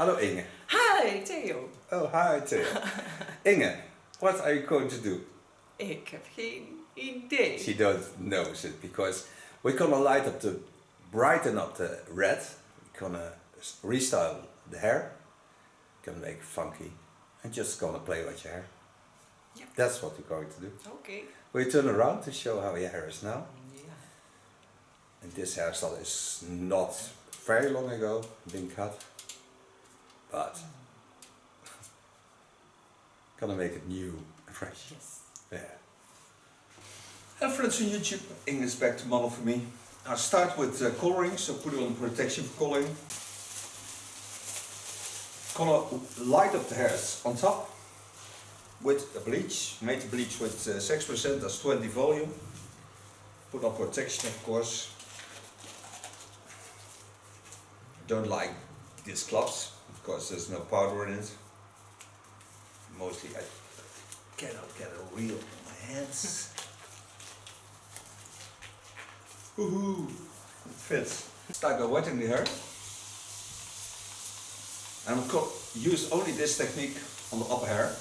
Hallo Inge. Hi Theo. Oh, hi Theo. Inge, what are you going to do? Ik heb geen idee. She don't knows it because we're gonna brighten up the red. We're gonna restyle the hair. Gonna make it funky. And just gonna play with your hair. Yeah. That's what we're going to do. Okay. We turn around to show how your hair is now. Yeah. And this hairstyle is not very long ago been cut. But gonna make it new and fresh. Yes. Yeah. And friends on YouTube, Inge is back to model for me. I'll start with coloring, so put on protection for coloring. Gonna light up the hairs on top with a bleach. Made the bleach with 6%, that's 20 volume. Put on protection, of course. Don't like these clubs because there's no powder in it. Mostly I cannot get a reel on my hands. Woohoo! It fits. Start by wetting the hair. And I'm use only this technique on the upper hair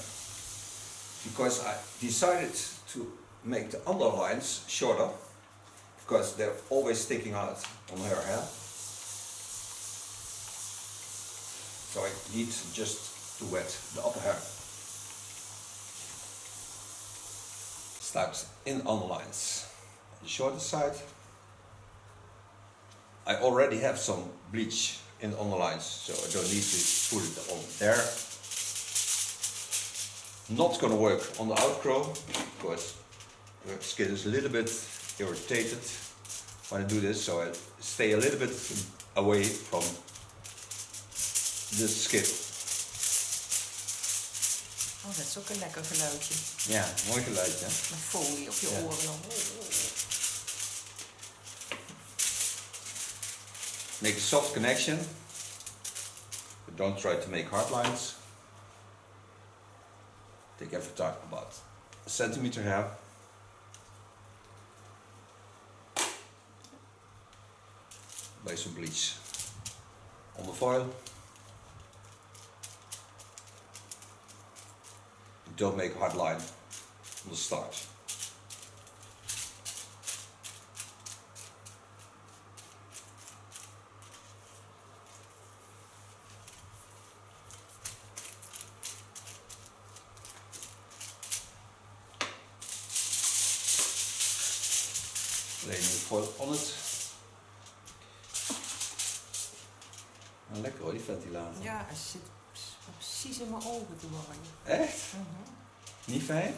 because I decided to make the underlines shorter because they're always sticking out on her hair. So I need just to wet the upper hair. Start in underlines. On the shorter side, I already have some bleach in the underlines, so I don't need to put it on there. Not gonna work on the outgrow because the skin is a little bit irritated when I do this, so I stay a little bit away from the skin. Oh, dat is ook een lekker geluidje. Ja, mooi geluidje. Met folie op je oren dan. Make a soft connection, but don't try to make hard lines. Take every time about a centimeter hair. Lay some bleach on the foil. Don't make a hard line on the start. Lay the foil on it. Nou, lekker hoor, die ventilator. Ja, hij zit precies in mijn ogen te warmen. Echt? Niet fijn?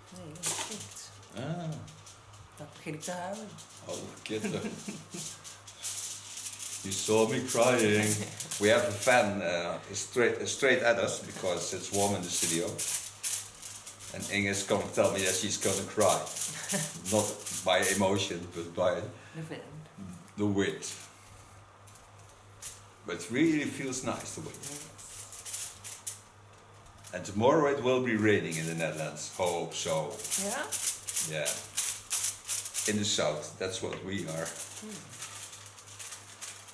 Nee, dat stinkt. Ah. Dan begin ik te huilen. Oh, kidding. You saw me crying. We have a fan straight at us because it's warm in the studio. And Inge is going to tell me that she's going to cry. Not by emotion, but by the wind. But it really feels nice, the wind. And tomorrow it will be raining in the Netherlands. Hope so. Yeah? Yeah. In the south, that's what we are.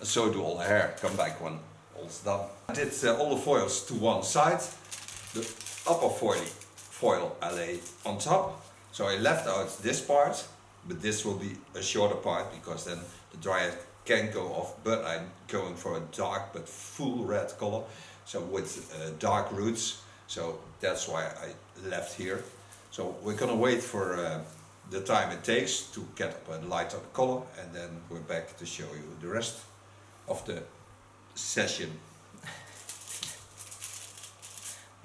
And so do all the hair. Come back when all's done. I did all the foils to one side. The upper foil I lay on top. So I left out this part, but this will be a shorter part because then the dryer can go off. But I'm going for a dark but full red color. So with dark roots. So that's why I left here. So we're gonna wait for the time it takes to get up a lighter color, and then we're back to show you the rest of the session.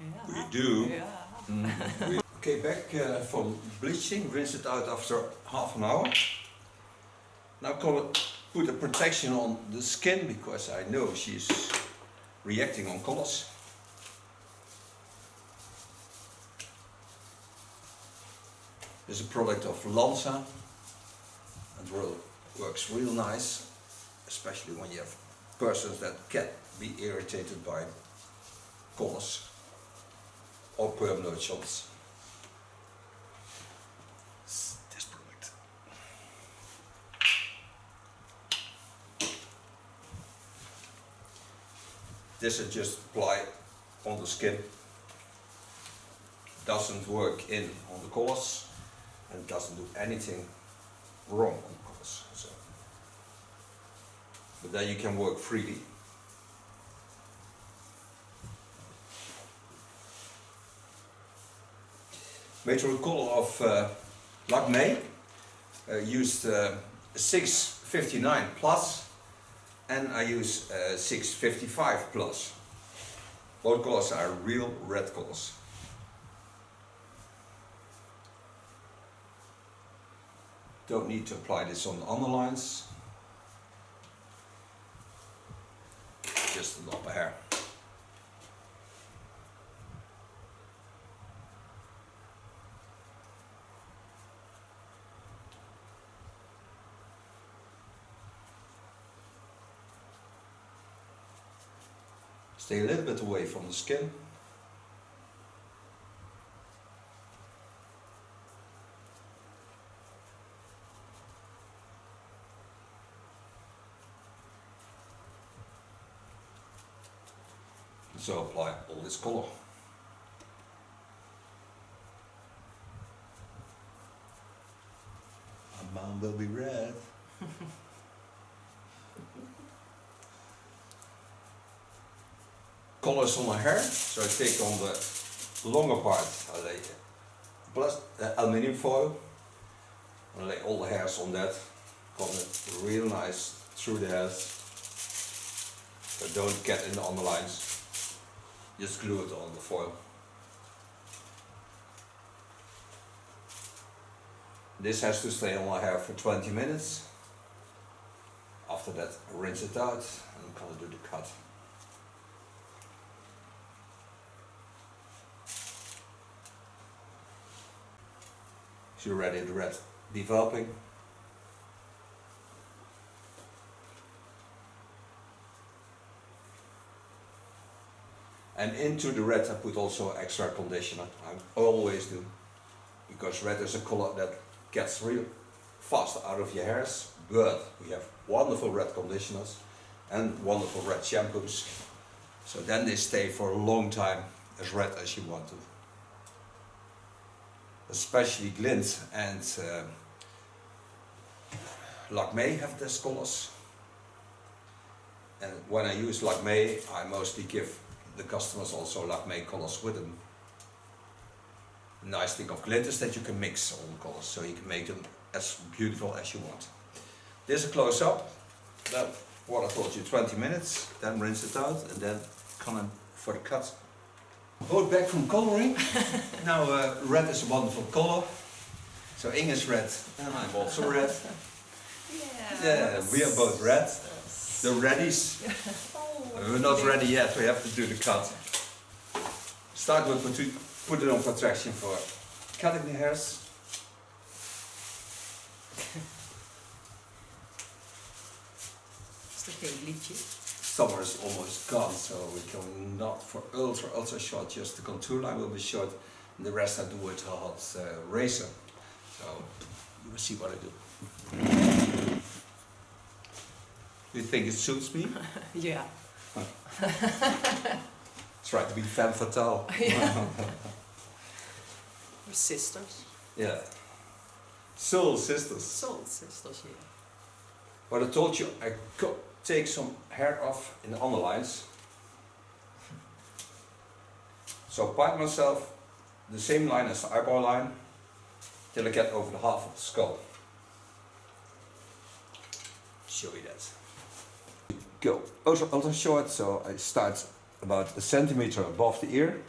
Yeah. We do. Yeah. Okay, back from bleaching, rinse it out after half an hour. Now I'm gonna put a protection on the skin because I know she's reacting on colors. It's a product of Lanza and works real nice, especially when you have persons that can be irritated by colors or perm nodules. This product. This is just apply on the skin. Doesn't work in on the collars and doesn't do anything wrong on the collars. So. But then you can work freely. Made from the color of Lacme. Used 659 plus and I use 655 plus. Both colors are real red colors. Don't need to apply this on the underlines. Just on the upper hair. Stay a little bit away from the skin. So apply all this color. My mom will be red. Colors on my hair, so I take on the longer part, I lay plus aluminium foil. I lay all the hairs on that, comb it real nice through the hairs, so don't get in the underlines. Just glue it on the foil. This has to stay on my hair for 20 minutes. After that, I rinse it out and I'm gonna do the cut. So you're ready, the red developing. And into the red I put also extra conditioner. I always do. Because red is a color that gets real fast out of your hairs. But we have wonderful red conditioners and wonderful red shampoos. So then they stay for a long time as red as you want to. Especially Glint and Lacme have these colors. And when I use Lacme, I mostly give the customers also Lacme colors with them. The nice thing of Glint is that you can mix all the colors, so you can make them as beautiful as you want. This is a close-up. Then what I told you, 20 minutes, then rinse it out, and then come in for the cut. Both back from coloring. Now red is a wonderful color. So Inge is red and I'm also red. Yeah, we are both red. The reddies. We're not ready yet, we have to do the cut. Start with put it on protection for cutting the hairs. Is er geen liedje? Summer is almost gone, so we're going not for ultra short, just the contour line will be short, and the rest I do with a hot razor. So you will see what I do. You think it suits me? Yeah. Try to be femme fatale. We're sisters. Yeah. Soul sisters. Soul sisters, yeah. What I told you, I could take some hair off in the underlines. So part myself the same line as the eyebrow line till I get over the half of the skull. Show you that. Go ultra short, so I start about a centimeter above the ear,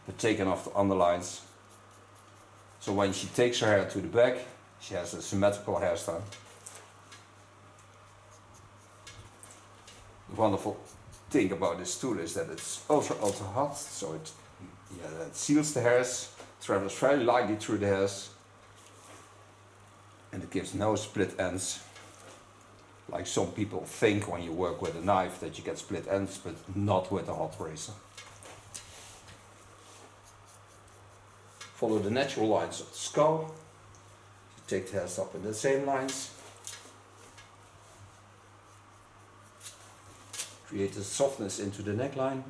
but taking off the underlines. So when she takes her hair to the back, she has a symmetrical hairstyle. The wonderful thing about this tool is that it's ultra hot, so it seals the hairs, travels very lightly through the hairs, and it gives no split ends. Like some people think when you work with a knife that you get split ends, but not with a hot razor. Follow the natural lines of the skull. You take the hairs up in the same lines. Create a softness into the neckline.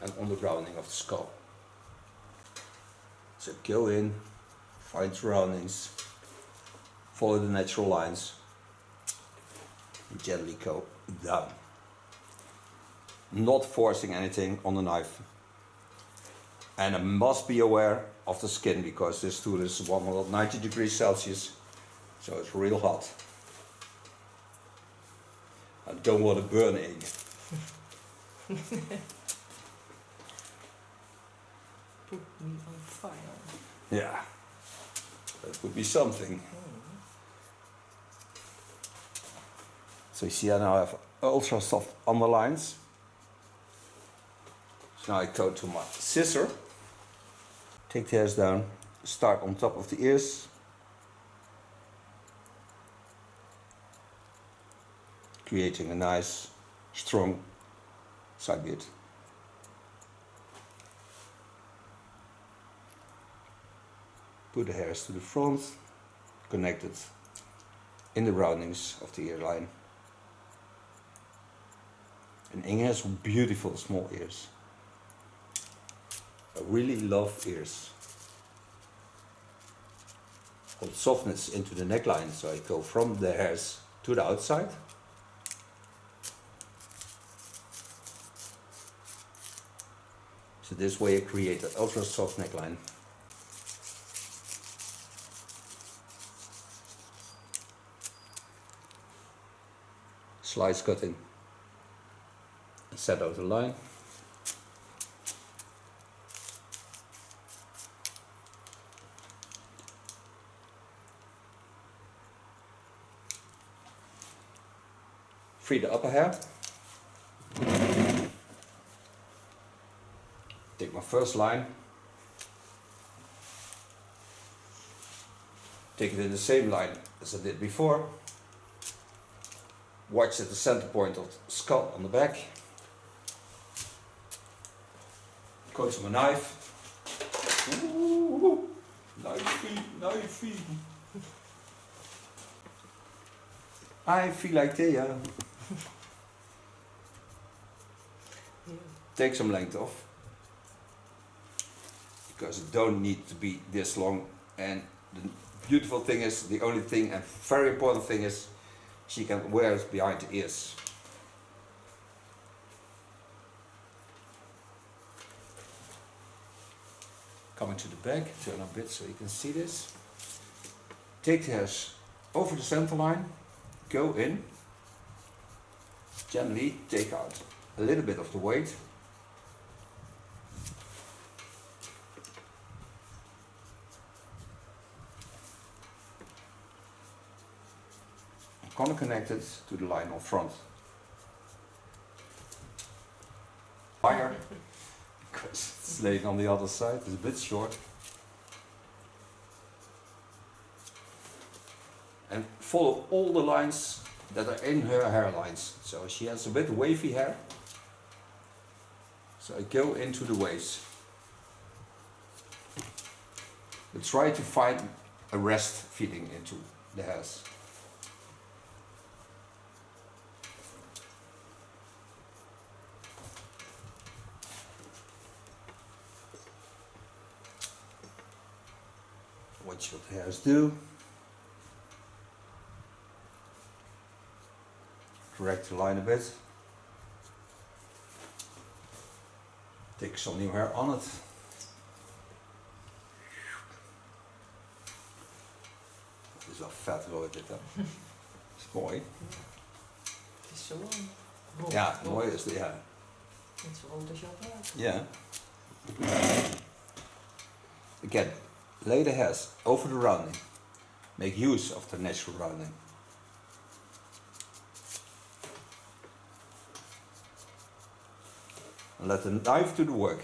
And on the rounding of the skull. So go in, find surroundings, follow the natural lines, and gently go down. Not forcing anything on the knife. And I must be aware of the skin because this tool is 190 degrees Celsius, so it's real hot. I don't want to burn Inge. Put me on fire. Yeah, that would be something. So you see I now have ultra soft underlines. So now I go to my scissor, take the hairs down, start on top of the ears. Creating a nice, strong side beard. Put the hairs to the front, connected in the roundings of the earline. And Inge has beautiful small ears. I really love ears. Hold softness into the neckline, so I go from the hairs to the outside. So this way I create an ultra soft neckline. Slice cutting. Set out the line. Free the upper hair. Take my first line. Take it in the same line as I did before. Watch at the center point of the skull on the back. Go to my knife. Ooh, knifey. I feel like Theo. Take some length off. Because it don't need to be this long. And the beautiful thing is, the only thing and very important thing is, she can wear it behind the ears. Coming to the back, turn a bit so you can see this. Take the hairs over the center line, go in, gently take out a little bit of the weight. I'm gonna connect it to the line on front. Higher, because it's laying on the other side, it's a bit short. And follow all the lines that are in her hairlines. So she has a bit wavy hair. So I go into the waves. But try to find a rest feeling into the hairs. Watch what the hairs do. Correct the line a bit. Take some new hair on it. Het is wel vet hoor dit hè. Is mooi. Het is zo lang. Ja, mooi is het, ja. Net zo rood als jouw apparaat. Yeah. Again, lay the hairs over the rounding. Make use of the natural rounding. And let the knife do the work.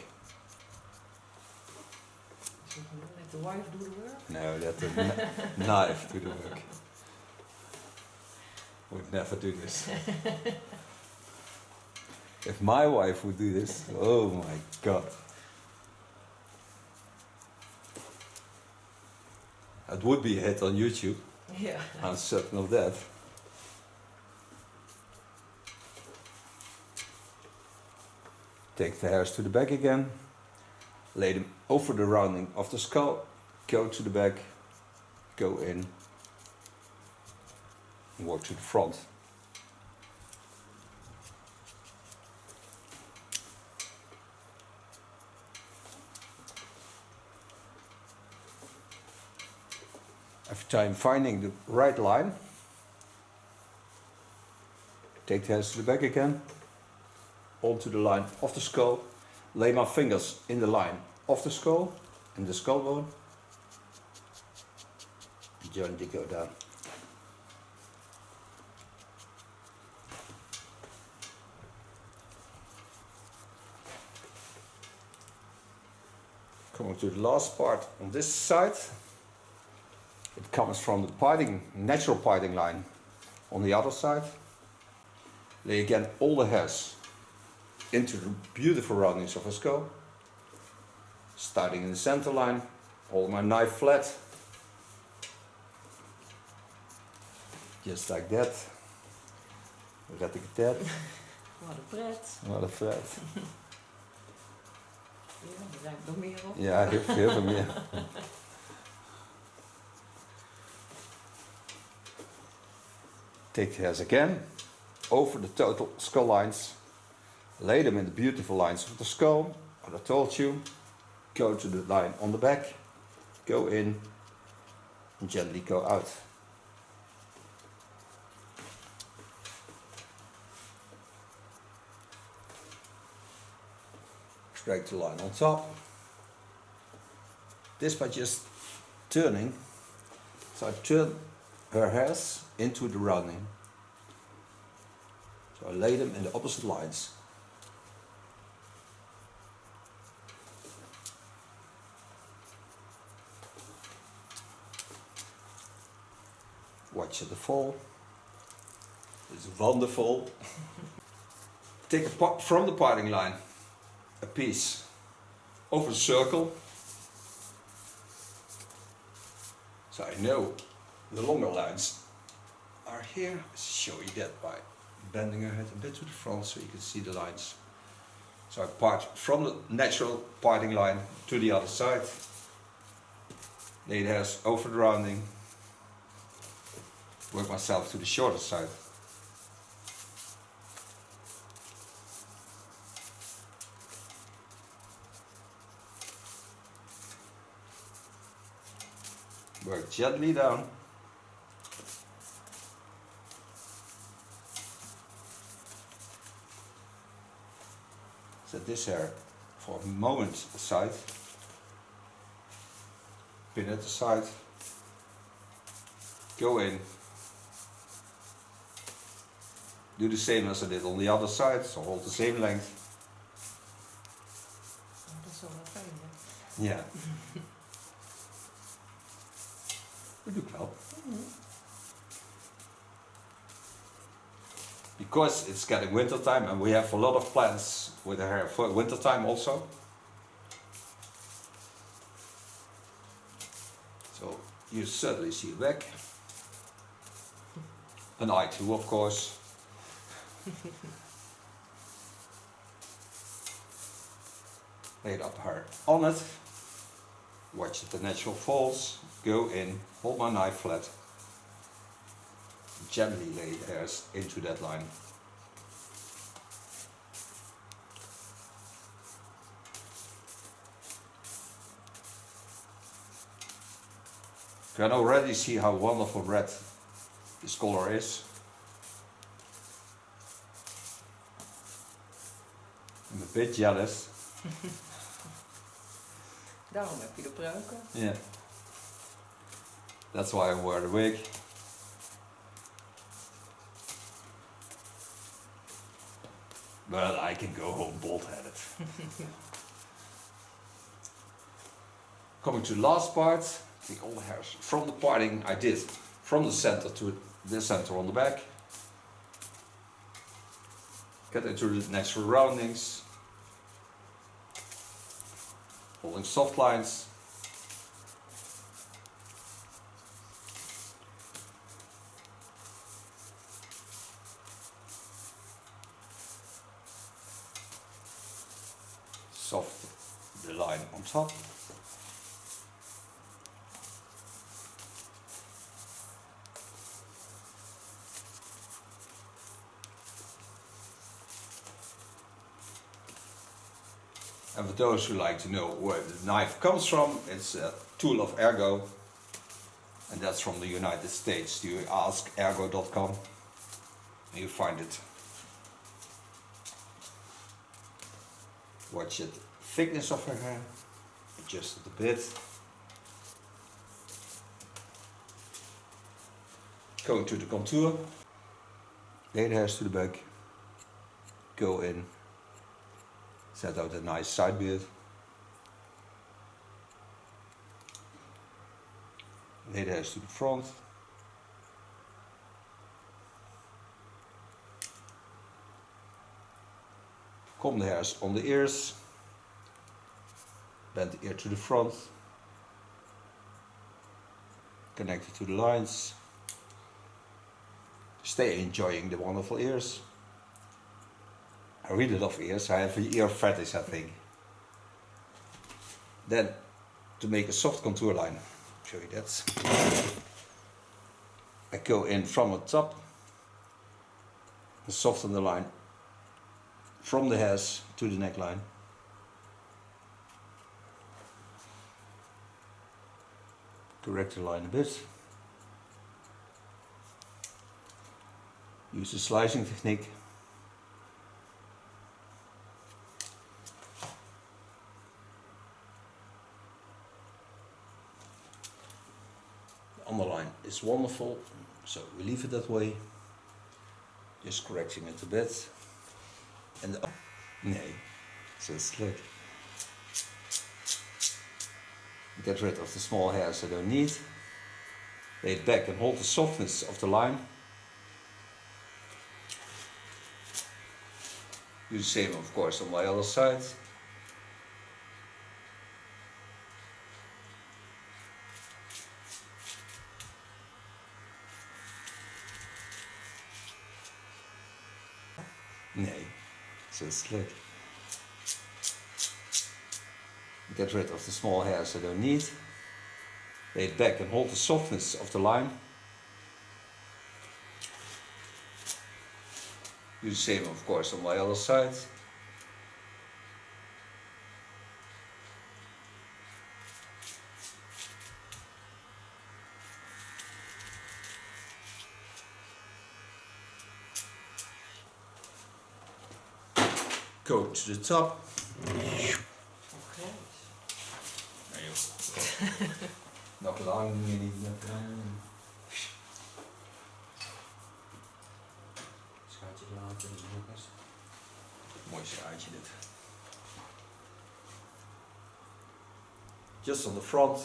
Let the wife do the work? No, let the knife do the work. Would never do this. If my wife would do this, oh my god. It would be a hit on YouTube. Yeah. I'm certain of that. Take the hairs to the back again. Lay them over the rounding of the skull. Go to the back. Go in. And work to the front. Every time finding the right line, take the hairs to the back again, onto the line of the skull, lay my fingers in the line of the skull, in the skull bone, gently go down. Coming to the last part on this side. It comes from the parting, natural parting line on the other side. Lay again all the hairs into the beautiful roundings of a skull. Starting in the center line, hold my knife flat. Just like that. Red ik het. Wat een pret. Wat een pret. Ja, er zijn nog meer op. Ja, heel veel meer. Take the hairs again, over the total skull lines, lay them in the beautiful lines of the skull, what I told you, go to the line on the back, go in, and gently go out. Straight the line on top. This by just turning, so I turn her hairs into the rounding. So I lay them in the opposite lines. Watch the fall. It's wonderful. Take from the parting line a piece over the circle. So I know the longer lines are here. Show you that by bending her head a bit to the front so you can see the lines. So I part from the natural parting line to the other side. Lay the hairs over the rounding. Work myself to the shorter side. Work gently down. Set this hair for a moment aside. Pin it aside. Go in. Do the same as I did on the other side, so hold the same length. Oh, dat is wel wel fijn, hè? Ja. Dat doe ik wel. Because it's getting winter time and we have a lot of plans with the hair for winter time also. So you certainly see a back. An eye too, of course. Lay it up her on it. Watch the natural falls. Go in, hold my knife flat. Gently lay the hairs into that line. You can already see how wonderful red this color is. I'm a bit jealous. Daarom heb je de pruiken. Yeah. That's why I wear the wig. But I can go home bald-headed. Coming to the last part, take all the hairs from the parting I did from the center to the center on the back. Get into the natural roundings. Holding soft lines. the line on top. And for those who like to know where the knife comes from, it's a tool of Ergo, and that's from the United States. You ask ergo.com and you find it. Watch it, thickness of her hair, adjust it a bit. Going to the contour, lay the hairs to the back, go in, set out a nice side beard, lay the hairs to the front, comb the hairs on the ears, bend the ear to the front, connect it to the lines, stay enjoying the wonderful ears. I really love ears. I have an ear fetish, I think. Then, to make a soft contour line, I'll show you that. I go in from the top and soften the line from the hairs to the neckline. Correct the line a bit. Use the slicing technique. Underline is wonderful, so we leave it that way, just correcting it a bit. And nee, so it's like get rid of the small hairs I don't need, lay it back and hold the softness of the line. Do the same, of course, on my other side. Nee, so slick. Get rid of the small hairs I don't need. Lay it back and hold the softness of the line. Do the same, of course, on my other side. Go to the top. Okay. Nog lang niet. Schaartje laten, dat is mooi schaartje dit. Just on the front.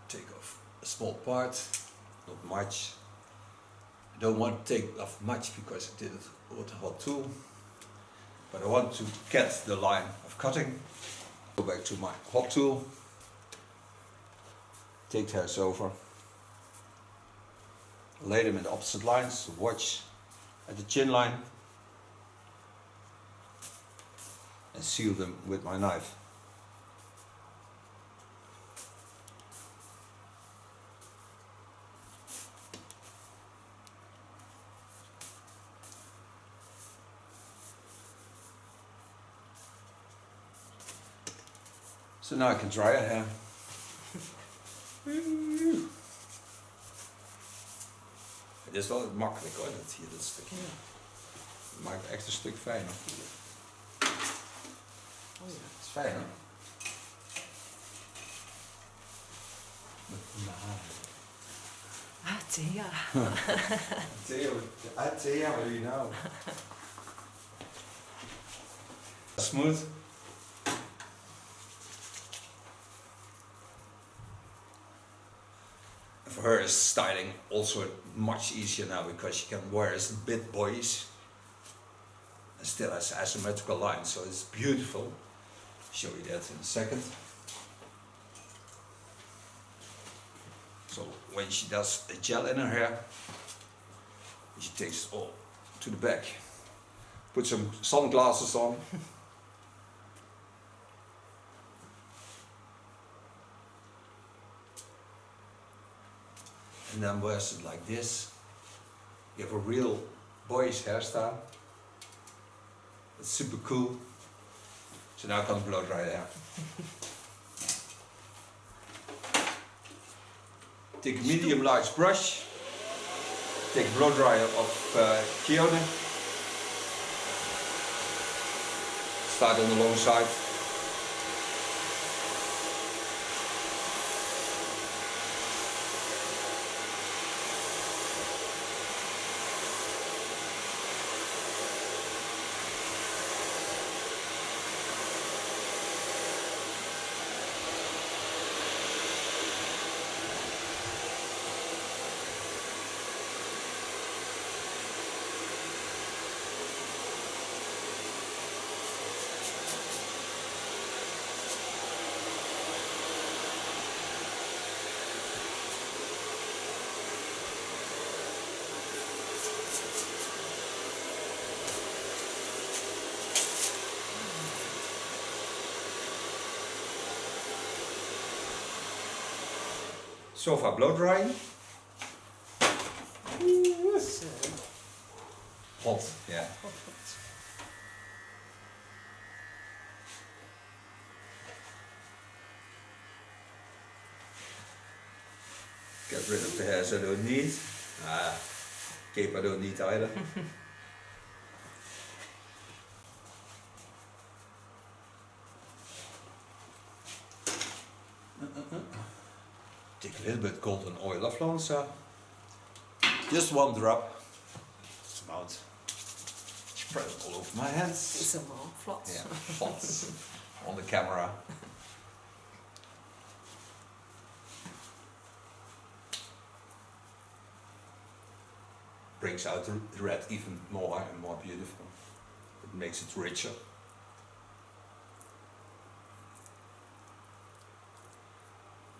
Take off a small part, not much. I don't want to take off much because I did it with a hot tool, but I want to get the line of cutting. Go back to my hot tool, take the hairs over, lay them in the opposite lines, watch at the chin line, and seal them with my knife. So now I can dry her hair. Het is wel makkelijk hoor, dat hier dat stukje. Het maakt het echt een stuk fijner. Oh ja. Het is fijn hè? Met mijn haren. Ah, Thea. Theo, Thea, what do you know? Smooth. For her is styling also much easier now because she can wear as bit boyish and still has asymmetrical lines, so it's beautiful. I'll show you that in a second. So when she does a gel in her hair, she takes it all to the back, put some sunglasses on, and then wears it like this. You have a real boyish hairstyle. It's super cool. So now I can blow dry the hair. Take a medium large brush. Take a blow dryer of Kione. Start on the long side. Sofa blow drying. So, Hot, yeah. hot. Get rid of the hairs I don't need. Cape I don't need either. Take a little bit golden oil of Lanza. Just one drop. Just amount. Spread it all over my hands. It's a more flat. Yeah, flat on the camera. Brings out the red even more and more beautiful. It makes it richer.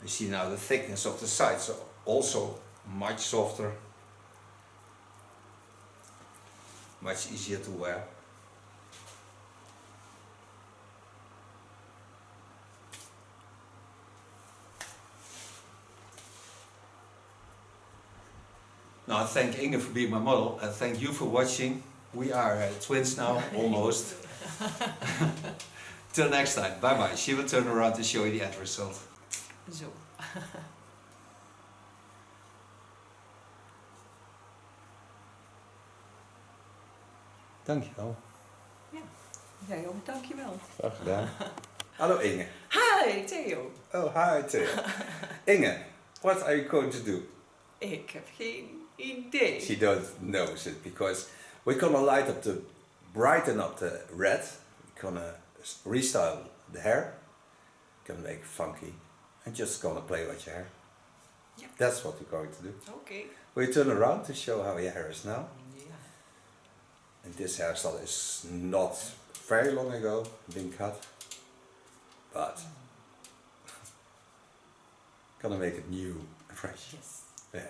You see now the thickness of the sides are also much softer, much easier to wear. Now I thank Inge for being my model and thank you for watching. We are twins now, almost. Till next time, bye bye. She will turn around to show you the end result. Zo. Dankjewel. Ja. Jij ook, dankjewel. Graag gedaan. Hallo Inge. Hi, Theo. Oh, hi Theo. Inge, what are you going to do? Ik heb geen idee. She don't knows it because we're gonna light up brighten up the red. We're gonna restyle the hair. Gonna make it funky. And just gonna play with your hair. Yeah. That's what we're going to do. Okay. We turn around to show how your hair is now. Yeah. And this hairstyle is not very long ago been cut, but gonna make it new and fresh. Yes. Yeah.